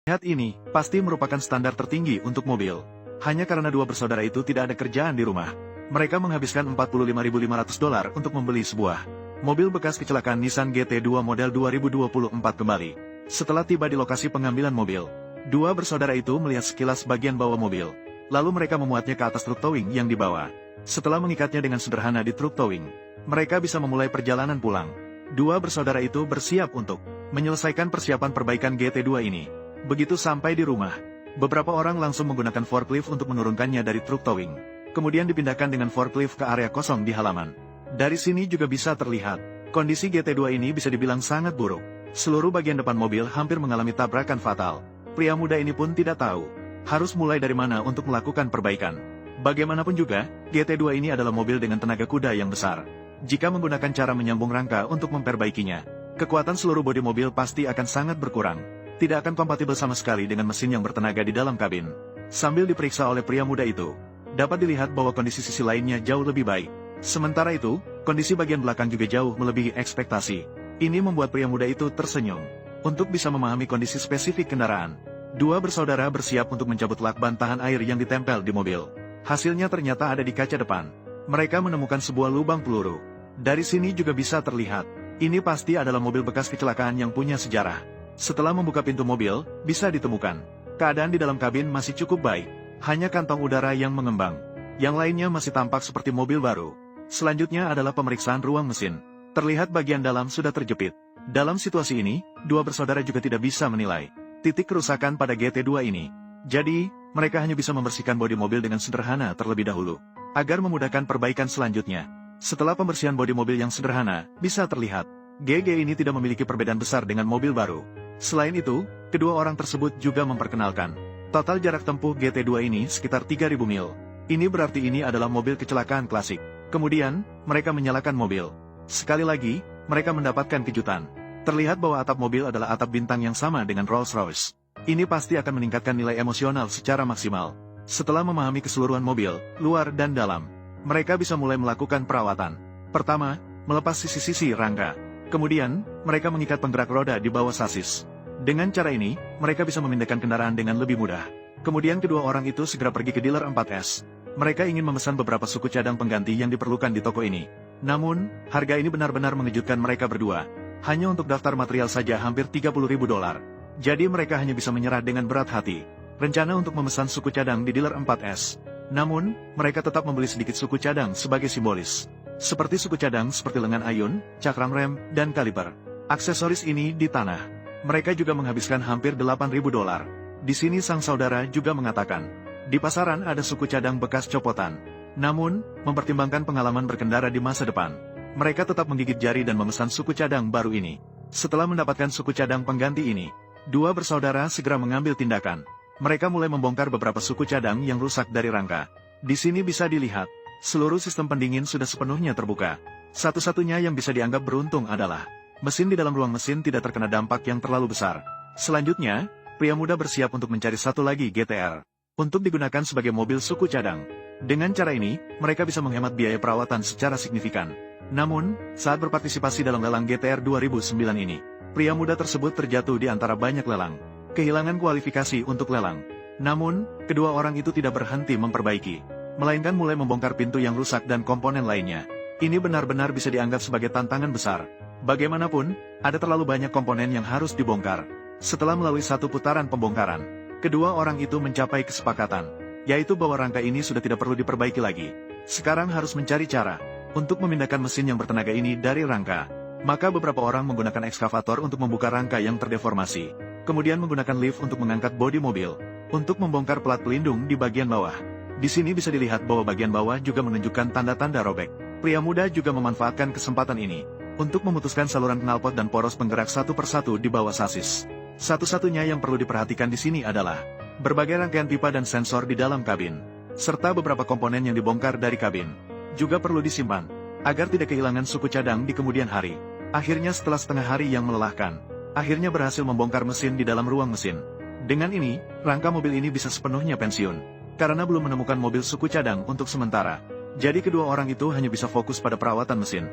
Lihat ini, pasti merupakan standar tertinggi untuk mobil. Hanya karena dua bersaudara itu tidak ada kerjaan di rumah. Mereka menghabiskan $45.500 untuk membeli sebuah mobil bekas kecelakaan Nissan GT2 model 2024 kembali. Setelah tiba di lokasi pengambilan mobil, dua bersaudara itu melihat sekilas bagian bawah mobil. Lalu mereka memuatnya ke atas truk towing yang dibawa. Setelah mengikatnya dengan sederhana di truk towing, mereka bisa memulai perjalanan pulang. Dua bersaudara itu bersiap untuk menyelesaikan persiapan perbaikan GT2 ini. Begitu sampai di rumah, beberapa orang langsung menggunakan forklift untuk menurunkannya dari truk towing. Kemudian dipindahkan dengan forklift ke area kosong di halaman. Dari sini juga bisa terlihat, kondisi GT2 ini bisa dibilang sangat buruk. Seluruh bagian depan mobil hampir mengalami tabrakan fatal. Pria muda ini pun tidak tahu harus mulai dari mana untuk melakukan perbaikan. Bagaimanapun juga, GT2 ini adalah mobil dengan tenaga kuda yang besar. Jika menggunakan cara menyambung rangka untuk memperbaikinya, kekuatan seluruh bodi mobil pasti akan sangat berkurang. Tidak akan kompatibel sama sekali dengan mesin yang bertenaga di dalam kabin. Sambil diperiksa oleh pria muda itu, dapat dilihat bahwa kondisi sisi lainnya jauh lebih baik. Sementara itu, kondisi bagian belakang juga jauh melebihi ekspektasi. Ini membuat pria muda itu tersenyum. Untuk bisa memahami kondisi spesifik kendaraan, dua bersaudara bersiap untuk mencabut lakban tahan air yang ditempel di mobil. Hasilnya ternyata ada di kaca depan. Mereka menemukan sebuah lubang peluru. Dari sini juga bisa terlihat, ini pasti adalah mobil bekas kecelakaan yang punya sejarah. Setelah membuka pintu mobil, bisa ditemukan keadaan di dalam kabin masih cukup baik. Hanya kantong udara yang mengembang. Yang lainnya masih tampak seperti mobil baru. Selanjutnya adalah pemeriksaan ruang mesin. Terlihat bagian dalam sudah terjepit. Dalam situasi ini, dua bersaudara juga tidak bisa menilai titik kerusakan pada GT2 ini. Jadi, mereka hanya bisa membersihkan bodi mobil dengan sederhana terlebih dahulu, agar memudahkan perbaikan selanjutnya. Setelah pembersihan bodi mobil yang sederhana, bisa terlihat, GG ini tidak memiliki perbedaan besar dengan mobil baru. Selain itu, kedua orang tersebut juga memperkenalkan, total jarak tempuh GT2 ini sekitar 3.000 mil. Ini berarti ini adalah mobil kecelakaan klasik. Kemudian, mereka menyalakan mobil. Sekali lagi, mereka mendapatkan kejutan. Terlihat bahwa atap mobil adalah atap bintang yang sama dengan Rolls-Royce. Ini pasti akan meningkatkan nilai emosional secara maksimal. Setelah memahami keseluruhan mobil, luar dan dalam, mereka bisa mulai melakukan perawatan. Pertama, melepas sisi-sisi rangka. Kemudian, mereka mengikat penggerak roda di bawah sasis. Dengan cara ini, mereka bisa memindahkan kendaraan dengan lebih mudah. Kemudian kedua orang itu segera pergi ke dealer 4S. Mereka ingin memesan beberapa suku cadang pengganti yang diperlukan di toko ini. Namun, harga ini benar-benar mengejutkan mereka berdua. Hanya untuk daftar material saja hampir $30.000. Jadi mereka hanya bisa menyerah dengan berat hati. Rencana untuk memesan suku cadang di dealer 4S. Namun, mereka tetap membeli sedikit suku cadang sebagai simbolis. Seperti suku cadang seperti lengan ayun, cakram rem, dan kaliper. Aksesoris ini di tanah. Mereka juga menghabiskan hampir $8.000. Di sini sang saudara juga mengatakan, di pasaran ada suku cadang bekas copotan. Namun, mempertimbangkan pengalaman berkendara di masa depan, mereka tetap menggigit jari dan memesan suku cadang baru ini. Setelah mendapatkan suku cadang pengganti ini, dua bersaudara segera mengambil tindakan. Mereka mulai membongkar beberapa suku cadang yang rusak dari rangka. Di sini bisa dilihat, seluruh sistem pendingin sudah sepenuhnya terbuka. Satu-satunya yang bisa dianggap beruntung adalah mesin di dalam ruang mesin tidak terkena dampak yang terlalu besar. Selanjutnya, pria muda bersiap untuk mencari satu lagi GTR untuk digunakan sebagai mobil suku cadang. Dengan cara ini, mereka bisa menghemat biaya perawatan secara signifikan. Namun, saat berpartisipasi dalam lelang GTR 2009 ini, pria muda tersebut terjatuh di antara banyak lelang. Kehilangan kualifikasi untuk lelang. Namun, kedua orang itu tidak berhenti memperbaiki, melainkan mulai membongkar pintu yang rusak dan komponen lainnya. Ini benar-benar bisa dianggap sebagai tantangan besar. Bagaimanapun, ada terlalu banyak komponen yang harus dibongkar. Setelah melalui satu putaran pembongkaran, kedua orang itu mencapai kesepakatan, yaitu bahwa rangka ini sudah tidak perlu diperbaiki lagi. Sekarang harus mencari cara untuk memindahkan mesin yang bertenaga ini dari rangka. Maka beberapa orang menggunakan ekskavator untuk membuka rangka yang terdeformasi. Kemudian menggunakan lift untuk mengangkat bodi mobil, untuk membongkar pelat pelindung di bagian bawah. Di sini bisa dilihat bahwa bagian bawah juga menunjukkan tanda-tanda robek. Pria muda juga memanfaatkan kesempatan ini untuk memutuskan saluran knalpot dan poros penggerak satu persatu di bawah sasis. Satu-satunya yang perlu diperhatikan di sini adalah berbagai rangkaian pipa dan sensor di dalam kabin, serta beberapa komponen yang dibongkar dari kabin. Juga perlu disimpan, agar tidak kehilangan suku cadang di kemudian hari. Akhirnya setelah setengah hari yang melelahkan, akhirnya berhasil membongkar mesin di dalam ruang mesin. Dengan ini, rangka mobil ini bisa sepenuhnya pensiun, karena belum menemukan mobil suku cadang untuk sementara. Jadi kedua orang itu hanya bisa fokus pada perawatan mesin.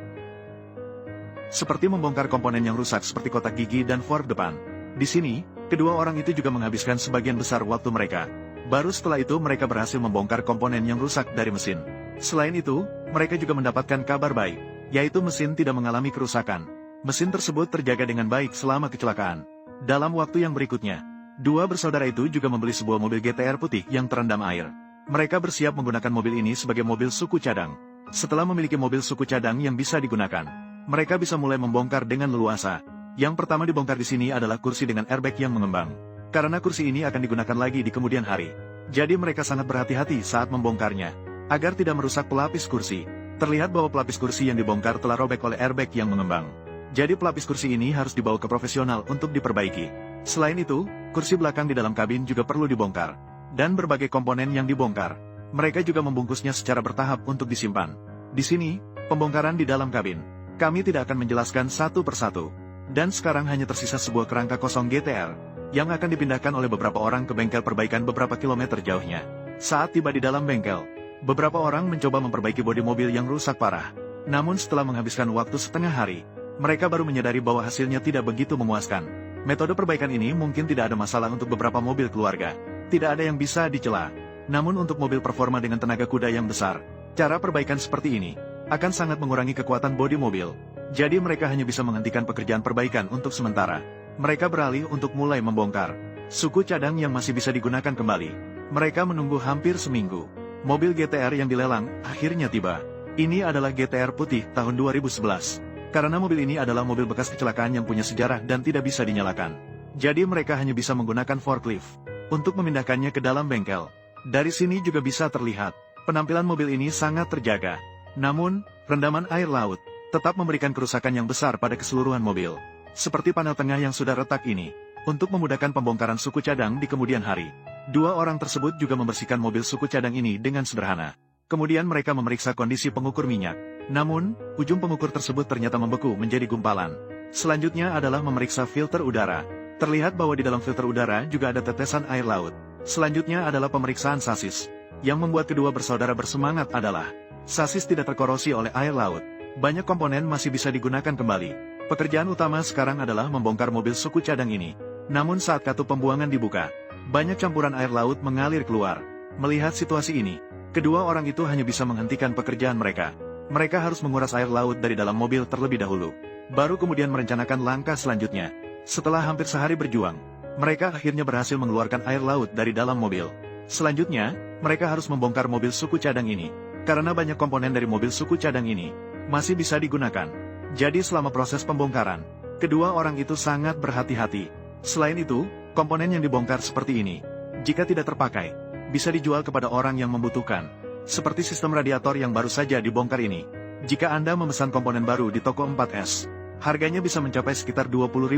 Seperti membongkar komponen yang rusak seperti kotak gigi dan fork depan. Di sini, Kedua orang itu juga menghabiskan sebagian besar waktu mereka. Baru setelah itu mereka berhasil membongkar komponen yang rusak dari mesin. Selain itu, mereka juga mendapatkan kabar baik, yaitu mesin tidak mengalami kerusakan. Mesin tersebut terjaga dengan baik selama kecelakaan. Dalam waktu yang berikutnya, dua bersaudara itu juga membeli sebuah mobil GTR putih yang terendam air. Mereka bersiap menggunakan mobil ini sebagai mobil suku cadang. Setelah memiliki mobil suku cadang yang bisa digunakan, mereka bisa mulai membongkar dengan leluasa. Yang pertama dibongkar di sini adalah kursi dengan airbag yang mengembang. Karena kursi ini akan digunakan lagi di kemudian hari. Jadi mereka sangat berhati-hati saat membongkarnya, agar tidak merusak pelapis kursi. Terlihat bahwa pelapis kursi yang dibongkar telah robek oleh airbag yang mengembang. Jadi pelapis kursi ini harus dibawa ke profesional untuk diperbaiki. Selain itu, kursi belakang di dalam kabin juga perlu dibongkar. Dan berbagai komponen yang dibongkar, mereka juga membungkusnya secara bertahap untuk disimpan. Di sini, pembongkaran di dalam kabin. Kami tidak akan menjelaskan satu persatu. Dan sekarang hanya tersisa sebuah kerangka kosong GTR, yang akan dipindahkan oleh beberapa orang ke bengkel perbaikan beberapa kilometer jauhnya. Saat tiba di dalam bengkel, beberapa orang mencoba memperbaiki bodi mobil yang rusak parah. Namun setelah menghabiskan waktu setengah hari, mereka baru menyadari bahwa hasilnya tidak begitu memuaskan. Metode perbaikan ini mungkin tidak ada masalah untuk beberapa mobil keluarga. Tidak ada yang bisa dicela. Namun untuk mobil performa dengan tenaga kuda yang besar, cara perbaikan seperti ini akan sangat mengurangi kekuatan bodi mobil. Jadi mereka hanya bisa menghentikan pekerjaan perbaikan untuk sementara. Mereka beralih untuk mulai membongkar suku cadang yang masih bisa digunakan kembali. Mereka menunggu hampir seminggu. Mobil GTR yang dilelang akhirnya tiba. Ini adalah GTR putih tahun 2011. Karena mobil ini adalah mobil bekas kecelakaan yang punya sejarah dan tidak bisa dinyalakan. Jadi mereka hanya bisa menggunakan forklift untuk memindahkannya ke dalam bengkel. Dari sini juga bisa terlihat, penampilan mobil ini sangat terjaga. Namun, rendaman air laut tetap memberikan kerusakan yang besar pada keseluruhan mobil. Seperti panel tengah yang sudah retak ini. Untuk memudahkan pembongkaran suku cadang di kemudian hari, dua orang tersebut juga membersihkan mobil suku cadang ini dengan sederhana. Kemudian mereka memeriksa kondisi pengukur minyak. Namun, ujung pengukur tersebut ternyata membeku menjadi gumpalan. Selanjutnya adalah memeriksa filter udara. Terlihat bahwa di dalam filter udara juga ada tetesan air laut. Selanjutnya adalah pemeriksaan sasis. Yang membuat kedua bersaudara bersemangat adalah sasis tidak terkorosi oleh air laut. Banyak komponen masih bisa digunakan kembali. Pekerjaan utama sekarang adalah membongkar mobil suku cadang ini. Namun saat katup pembuangan dibuka, banyak campuran air laut mengalir keluar. Melihat situasi ini, kedua orang itu hanya bisa menghentikan pekerjaan mereka. Mereka harus menguras air laut dari dalam mobil terlebih dahulu. Baru kemudian merencanakan langkah selanjutnya. Setelah hampir sehari berjuang, mereka akhirnya berhasil mengeluarkan air laut dari dalam mobil. Selanjutnya, mereka harus membongkar mobil suku cadang ini. Karena banyak komponen dari mobil suku cadang ini masih bisa digunakan. Jadi selama proses pembongkaran, kedua orang itu sangat berhati-hati. Selain itu, komponen yang dibongkar seperti ini, jika tidak terpakai, bisa dijual kepada orang yang membutuhkan. Seperti sistem radiator yang baru saja dibongkar ini. Jika Anda memesan komponen baru di toko 4S, harganya bisa mencapai sekitar $20.000.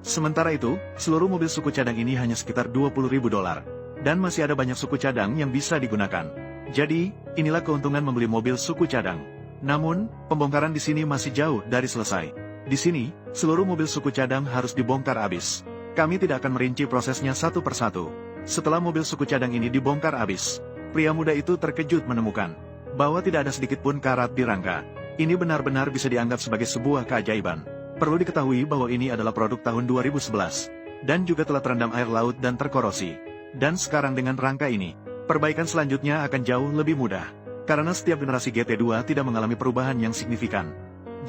Sementara itu, seluruh mobil suku cadang ini hanya sekitar $20.000. Dan masih ada banyak suku cadang yang bisa digunakan. Jadi, inilah keuntungan membeli mobil suku cadang. Namun, pembongkaran di sini masih jauh dari selesai. Di sini, seluruh mobil suku cadang harus dibongkar habis. Kami tidak akan merinci prosesnya satu persatu. Setelah mobil suku cadang ini dibongkar habis, pria muda itu terkejut menemukan bahwa tidak ada sedikit pun karat di rangka. Ini benar-benar bisa dianggap sebagai sebuah keajaiban. Perlu diketahui bahwa ini adalah produk tahun 2011, dan juga telah terendam air laut dan terkorosi. Dan sekarang dengan rangka ini, perbaikan selanjutnya akan jauh lebih mudah. Karena setiap generasi GT2 tidak mengalami perubahan yang signifikan.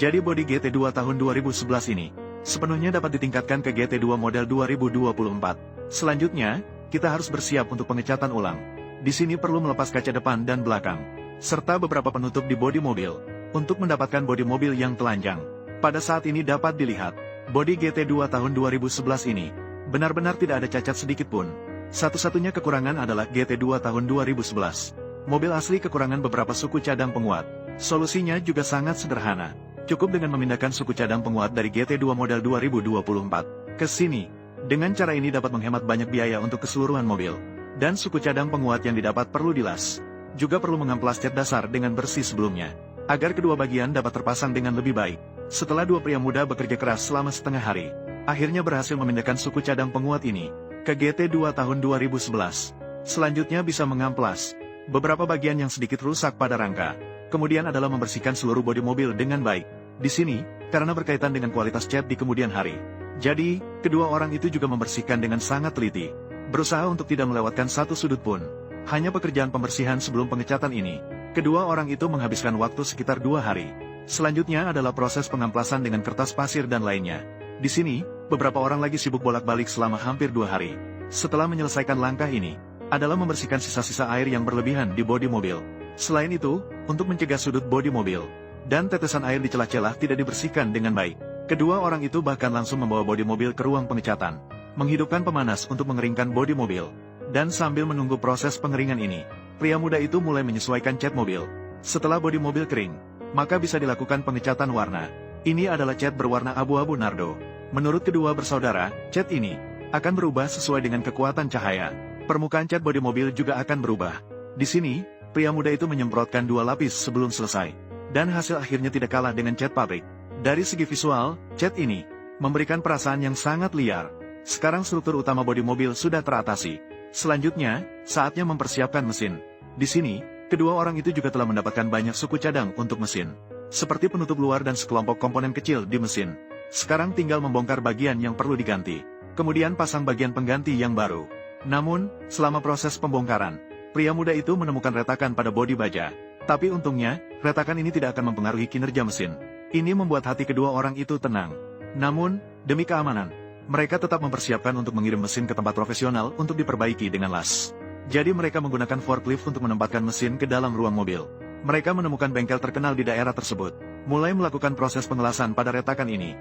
Jadi bodi GT2 tahun 2011 ini, sepenuhnya dapat ditingkatkan ke GT2 model 2024. Selanjutnya, kita harus bersiap untuk pengecatan ulang. Di sini perlu melepas kaca depan dan belakang, serta beberapa penutup di bodi mobil, untuk mendapatkan bodi mobil yang telanjang. Pada saat ini dapat dilihat, bodi GT2 tahun 2011 ini, benar-benar tidak ada cacat sedikit pun. Satu-satunya kekurangan adalah GT2 tahun 2011. Mobil asli kekurangan beberapa suku cadang penguat. Solusinya juga sangat sederhana. Cukup dengan memindahkan suku cadang penguat dari GT2 model 2024 ke sini. Dengan cara ini dapat menghemat banyak biaya untuk keseluruhan mobil. Dan suku cadang penguat yang didapat perlu dilas. Juga perlu mengamplas cat dasar dengan bersih sebelumnya, agar kedua bagian dapat terpasang dengan lebih baik. Setelah dua pria muda bekerja keras selama setengah hari, akhirnya berhasil memindahkan suku cadang penguat ini ke GT2 tahun 2011. Selanjutnya bisa mengamplas beberapa bagian yang sedikit rusak pada rangka. Kemudian adalah membersihkan seluruh bodi mobil dengan baik. Di sini, karena berkaitan dengan kualitas cat di kemudian hari, Jadi, kedua orang itu juga membersihkan dengan sangat teliti, berusaha untuk tidak melewatkan satu sudut pun. Hanya pekerjaan pembersihan sebelum pengecatan ini, kedua orang itu menghabiskan waktu sekitar 2 hari. Selanjutnya adalah proses pengamplasan dengan kertas pasir dan lainnya. Di sini, beberapa orang lagi sibuk bolak-balik selama hampir 2 hari. Setelah menyelesaikan langkah ini, adalah membersihkan sisa-sisa air yang berlebihan di bodi mobil. Selain itu, untuk mencegah sudut bodi mobil dan tetesan air di celah-celah tidak dibersihkan dengan baik, kedua orang itu bahkan langsung membawa bodi mobil ke ruang pengecatan, menghidupkan pemanas untuk mengeringkan bodi mobil. Dan sambil menunggu proses pengeringan ini, pria muda itu mulai menyesuaikan cat mobil. Setelah bodi mobil kering, maka bisa dilakukan pengecatan warna. Ini adalah cat berwarna abu-abu nardo. Menurut kedua bersaudara, cat ini akan berubah sesuai dengan kekuatan cahaya. Permukaan cat bodi mobil juga akan berubah. Di sini, pria muda itu menyemprotkan 2 lapis sebelum selesai. Dan hasil akhirnya tidak kalah dengan cat pabrik. Dari segi visual, cat ini memberikan perasaan yang sangat liar. Sekarang struktur utama bodi mobil sudah teratasi. Selanjutnya, saatnya mempersiapkan mesin. Di sini, kedua orang itu juga telah mendapatkan banyak suku cadang untuk mesin, seperti penutup luar dan sekelompok komponen kecil di mesin. Sekarang tinggal membongkar bagian yang perlu diganti, kemudian pasang bagian pengganti yang baru. Namun, selama proses pembongkaran, pria muda itu menemukan retakan pada bodi baja. Tapi untungnya, retakan ini tidak akan mempengaruhi kinerja mesin. Ini membuat hati kedua orang itu tenang. Namun, demi keamanan, mereka tetap mempersiapkan untuk mengirim mesin ke tempat profesional untuk diperbaiki dengan las. Jadi mereka menggunakan forklift untuk menempatkan mesin ke dalam ruang mobil. Mereka menemukan bengkel terkenal di daerah tersebut, mulai melakukan proses pengelasan pada retakan ini.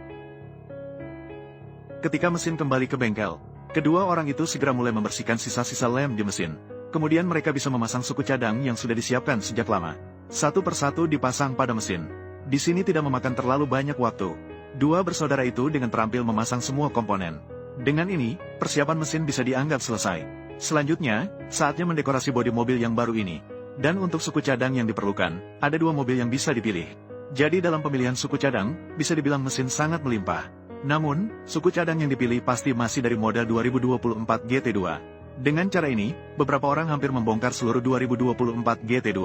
Ketika mesin kembali ke bengkel, kedua orang itu segera mulai membersihkan sisa-sisa lem di mesin. Kemudian mereka bisa memasang suku cadang yang sudah disiapkan sejak lama. Satu persatu dipasang pada mesin. Di sini tidak memakan terlalu banyak waktu. Dua bersaudara itu dengan terampil memasang semua komponen. Dengan ini, persiapan mesin bisa dianggap selesai. Selanjutnya, saatnya mendekorasi bodi mobil yang baru ini. Dan untuk suku cadang yang diperlukan, ada 2 mobil yang bisa dipilih. Jadi dalam pemilihan suku cadang, bisa dibilang mesin sangat melimpah. Namun, suku cadang yang dipilih pasti masih dari model 2024 GT2. Dengan cara ini, beberapa orang hampir membongkar seluruh 2024 GT2.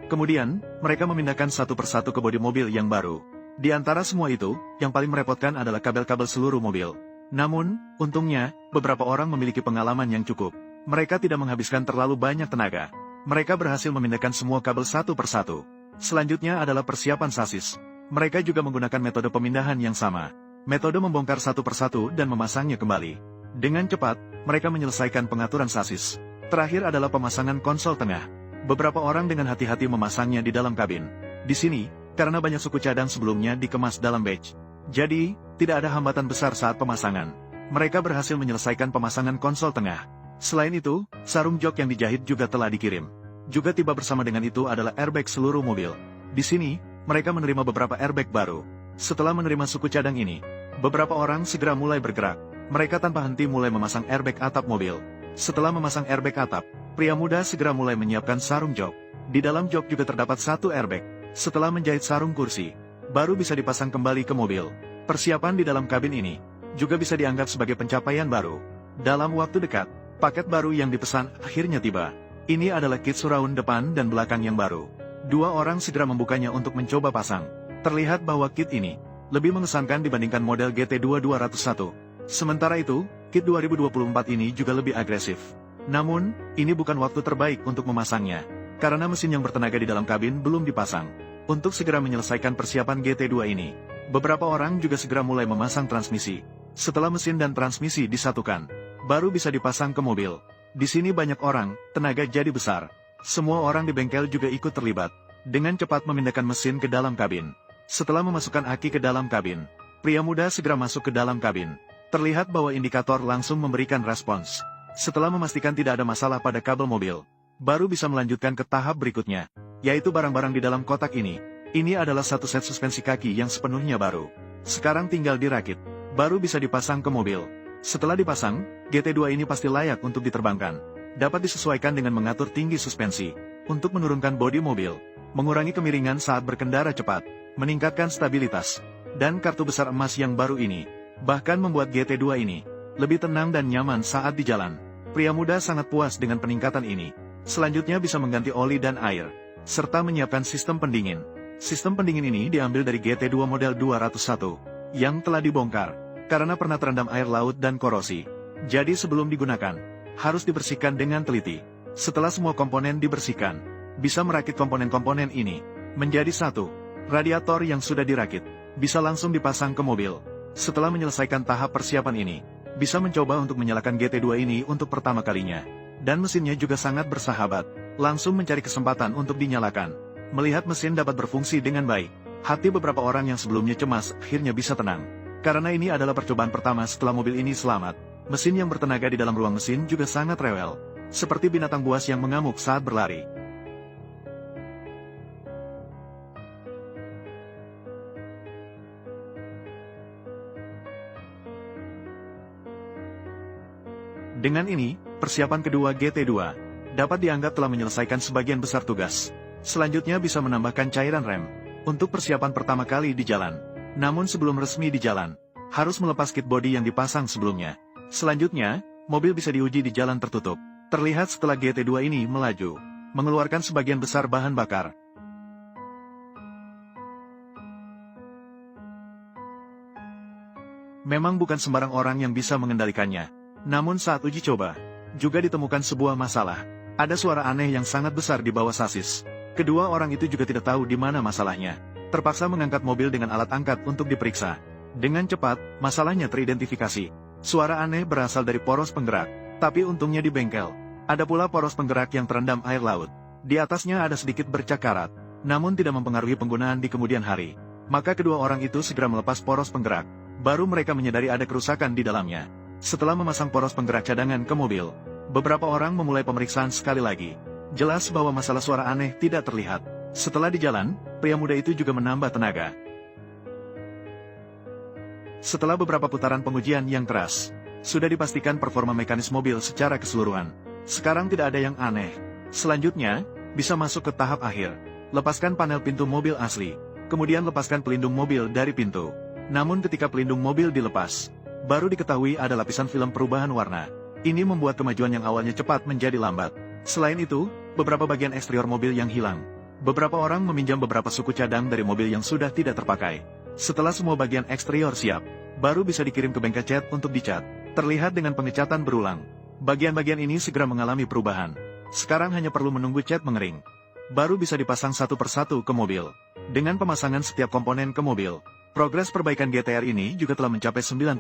Kemudian, mereka memindahkan satu persatu ke bodi mobil yang baru. Di antara semua itu, yang paling merepotkan adalah kabel-kabel seluruh mobil. Namun, untungnya, beberapa orang memiliki pengalaman yang cukup. Mereka tidak menghabiskan terlalu banyak tenaga. Mereka berhasil memindahkan semua kabel satu persatu. Selanjutnya adalah persiapan sasis. Mereka juga menggunakan metode pemindahan yang sama. Metode membongkar satu persatu dan memasangnya kembali. Dengan cepat, mereka menyelesaikan pengaturan sasis. Terakhir adalah pemasangan konsol tengah. Beberapa orang dengan hati-hati memasangnya di dalam kabin. Di sini, karena banyak suku cadang sebelumnya dikemas dalam batch, jadi, tidak ada hambatan besar saat pemasangan. Mereka berhasil menyelesaikan pemasangan konsol tengah. Selain itu, sarung jok yang dijahit juga telah dikirim. Juga tiba bersama dengan itu adalah airbag seluruh mobil. Di sini, mereka menerima beberapa airbag baru. Setelah menerima suku cadang ini, beberapa orang segera mulai bergerak. Mereka tanpa henti mulai memasang airbag atap mobil. Setelah memasang airbag atap, pria muda segera mulai menyiapkan sarung jok. Di dalam jok juga terdapat satu airbag. Setelah menjahit sarung kursi, baru bisa dipasang kembali ke mobil. Persiapan di dalam kabin ini juga bisa dianggap sebagai pencapaian baru. Dalam waktu dekat, paket baru yang dipesan akhirnya tiba. Ini adalah kit surround depan dan belakang yang baru. 2 orang segera membukanya untuk mencoba pasang. Terlihat bahwa kit ini lebih mengesankan dibandingkan model GT2 201. Sementara itu, kit 2024 ini juga lebih agresif. Namun, ini bukan waktu terbaik untuk memasangnya, karena mesin yang bertenaga di dalam kabin belum dipasang. Untuk segera menyelesaikan persiapan GT2 ini, beberapa orang juga segera mulai memasang transmisi. Setelah mesin dan transmisi disatukan, baru bisa dipasang ke mobil. Di sini banyak orang, tenaga jadi besar. Semua orang di bengkel juga ikut terlibat. Dengan cepat memindahkan mesin ke dalam kabin. Setelah memasukkan aki ke dalam kabin, pria muda segera masuk ke dalam kabin. Terlihat bahwa indikator langsung memberikan respons. Setelah memastikan tidak ada masalah pada kabel mobil, baru bisa melanjutkan ke tahap berikutnya, yaitu barang-barang di dalam kotak ini. Ini adalah satu set suspensi kaki yang sepenuhnya baru. Sekarang tinggal dirakit, baru bisa dipasang ke mobil. Setelah dipasang, GT2 ini pasti layak untuk diterbangkan. Dapat disesuaikan dengan mengatur tinggi suspensi, untuk menurunkan bodi mobil, mengurangi kemiringan saat berkendara cepat, meningkatkan stabilitas, dan kartu besar emas yang baru ini bahkan membuat GT2 ini lebih tenang dan nyaman saat di jalan. Pria muda sangat puas dengan peningkatan ini. Selanjutnya bisa mengganti oli dan air, serta menyiapkan sistem pendingin. Sistem pendingin ini diambil dari GT2 model 201, yang telah dibongkar. karena pernah terendam air laut dan korosi. Jadi sebelum digunakan, harus dibersihkan dengan teliti. Setelah semua komponen dibersihkan, bisa merakit komponen-komponen ini menjadi satu. Radiator yang sudah dirakit, bisa langsung dipasang ke mobil. Setelah menyelesaikan tahap persiapan ini, bisa mencoba untuk menyalakan GT2 ini untuk pertama kalinya. Dan mesinnya juga sangat bersahabat, langsung mencari kesempatan untuk dinyalakan. Melihat mesin dapat berfungsi dengan baik, hati beberapa orang yang sebelumnya cemas akhirnya bisa tenang. Karena ini adalah percobaan pertama setelah mobil ini selamat. Mesin yang bertenaga di dalam ruang mesin juga sangat rewel, seperti binatang buas yang mengamuk saat berlari. Dengan ini, persiapan kedua GT2 dapat dianggap telah menyelesaikan sebagian besar tugas. Selanjutnya bisa menambahkan cairan rem untuk persiapan pertama kali di jalan. Namun sebelum resmi di jalan, harus melepas kit bodi yang dipasang sebelumnya. Selanjutnya, mobil bisa diuji di jalan tertutup. Terlihat setelah GT2 ini melaju, mengeluarkan sebagian besar bahan bakar. Memang bukan sembarang orang yang bisa mengendalikannya. Namun saat uji coba, juga ditemukan sebuah masalah. Ada suara aneh yang sangat besar di bawah sasis. Kedua orang itu juga tidak tahu di mana masalahnya. Terpaksa mengangkat mobil dengan alat angkat untuk diperiksa. Dengan cepat, masalahnya teridentifikasi. Suara aneh berasal dari poros penggerak, tapi untungnya di bengkel. Ada pula poros penggerak yang terendam air laut. Di atasnya ada sedikit bercak karat, namun tidak mempengaruhi penggunaan di kemudian hari. Maka kedua orang itu segera melepas poros penggerak. Baru mereka menyadari ada kerusakan di dalamnya. Setelah memasang poros penggerak cadangan ke mobil, beberapa orang memulai pemeriksaan sekali lagi. Jelas bahwa masalah suara aneh tidak terlihat. Setelah di jalan, pria muda itu juga menambah tenaga. Setelah beberapa putaran pengujian yang keras, sudah dipastikan performa mekanis mobil secara keseluruhan. Sekarang tidak ada yang aneh. Selanjutnya, bisa masuk ke tahap akhir. Lepaskan panel pintu mobil asli, kemudian lepaskan pelindung mobil dari pintu. Namun ketika pelindung mobil dilepas, baru diketahui ada lapisan film perubahan warna. Ini membuat kemajuan yang awalnya cepat menjadi lambat. Selain itu, beberapa bagian eksterior mobil yang hilang. Beberapa orang meminjam beberapa suku cadang dari mobil yang sudah tidak terpakai. Setelah semua bagian eksterior siap, baru bisa dikirim ke bengkel cat untuk dicat. Terlihat dengan pengecatan berulang. Bagian-bagian ini segera mengalami perubahan. Sekarang hanya perlu menunggu cat mengering. Baru bisa dipasang satu persatu ke mobil. Dengan pemasangan setiap komponen ke mobil, progres perbaikan GTR ini juga telah mencapai 90%.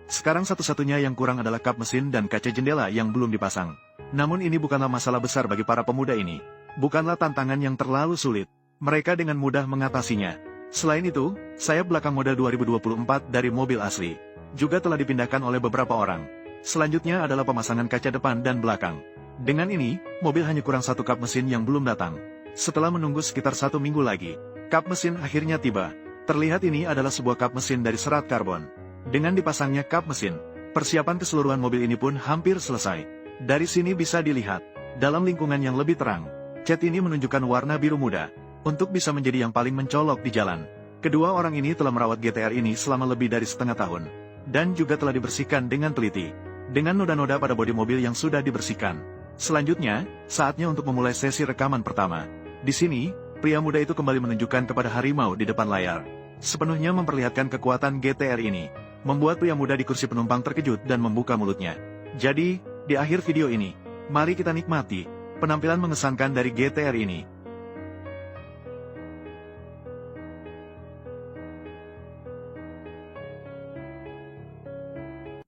Sekarang satu-satunya yang kurang adalah kap mesin dan kaca jendela yang belum dipasang. Namun ini bukanlah masalah besar bagi para pemuda ini. Bukanlah tantangan yang terlalu sulit. Mereka dengan mudah mengatasinya. Selain itu, sayap belakang model 2024 dari mobil asli juga telah dipindahkan oleh beberapa orang. Selanjutnya adalah pemasangan kaca depan dan belakang. Dengan ini, mobil hanya kurang satu kap mesin yang belum datang. Setelah menunggu sekitar 1 minggu lagi, kap mesin akhirnya tiba. Terlihat ini adalah sebuah kap mesin dari serat karbon. Dengan dipasangnya kap mesin, persiapan keseluruhan mobil ini pun hampir selesai. Dari sini bisa dilihat, dalam lingkungan yang lebih terang, cat ini menunjukkan warna biru muda, untuk bisa menjadi yang paling mencolok di jalan. Kedua orang ini telah merawat GTR ini selama lebih dari setengah tahun, dan juga telah dibersihkan dengan teliti, dengan noda-noda pada bodi mobil yang sudah dibersihkan. Selanjutnya, saatnya untuk memulai sesi rekaman pertama. Di sini, pria muda itu kembali menunjukkan kepada harimau di depan layar. Sepenuhnya memperlihatkan kekuatan GTR ini, membuat pria muda di kursi penumpang terkejut dan membuka mulutnya. Jadi, di akhir video ini, mari kita nikmati penampilan mengesankan dari GTR ini.